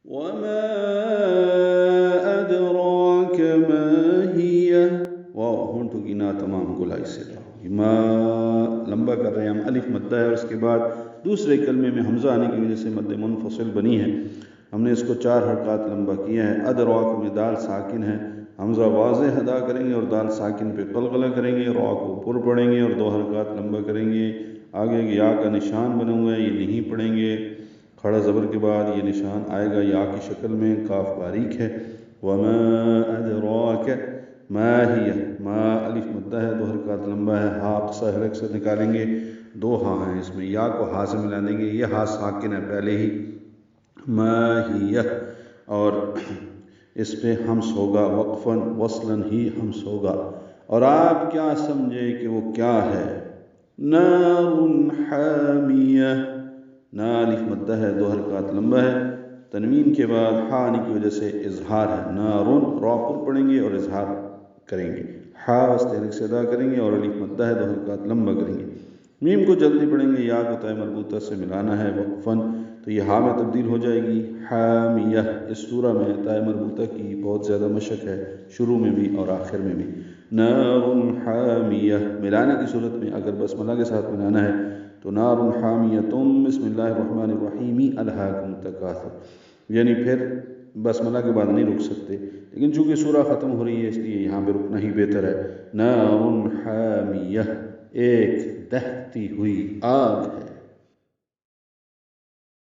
وما أدراك ما هي واو ہونٹوں کی نا تمام گولائی سے ما لمبا کر رہے ہیں ہم، الف مدہ ہے اور اس کے بعد دوسرے کلمے میں حمزہ آنے کی وجہ سے مد منفصل بنی ہے، ہم نے اس کو 4 حرکات لمبا کیا ہے۔ ادراک میں دال ساکن ہے، حمزہ واضح ادا کریں گے اور دال ساکن پہ قلقلہ کریں گے، را کو پر پڑھیں گے اور 2 حرکات لمبا کریں گے۔ آگے یا کا نشان بنا ہوا ہے، یہ نہیں پڑھیں گے، کھڑا زبر کے بعد یہ نشان آئے گا یا کی شکل میں، کاف باریک ہے۔ وما ادراک ما ہی، ما الف مدہ ہے، 2 حرکات لمبا ہے، ہا قصہ حرک سے نکالیں گے، 2 ہاں ہیں اس میں، یا کو ہا سے ملا دیں گے، یہ ہا ساکن ہے پہلے ہی، ما ہی، اور اس پہ ہمس ہوگا، وقفاً وصلاً ہی ہمس ہوگا۔ اور آپ کیا سمجھے کہ وہ کیا ہے؟ نار حامیہ، نا الف مدہ ہے، 2 حرکات لمبا ہے، تنوین کے بعد ہا آنے کی وجہ سے اظہار ہے، نارن را پر پڑھیں گے اور اظہار کریں گے، ہا وسط سے ادا کریں گے اور الف مدہ ہے، 2 حرکات لمبا کریں گے۔ میم کو جلدی پڑھیں گے، یا کو تائے مربوطہ سے ملانا ہے، وقفاً تو یہ ہا میں تبدیل ہو جائے گی، حامیہ۔ اس سورہ میں تائے مربوطہ کی بہت زیادہ مشق ہے، شروع میں بھی اور آخر میں بھی۔ نار حامیہ ملانے کی صورت میں اگر بسملہ کے ساتھ ملانا ہے تو نار حامیۃ بسم اللہ الرحمن الرحیم الہاکم التکاثر، یعنی پھر بسملہ کے بعد نہیں رک سکتے، لیکن چونکہ سورہ ختم ہو رہی ہے اس لیے یہاں پہ رکنا ہی بہتر ہے۔ نار حامیہ، ایک دہتی ہوئی آگ ہے۔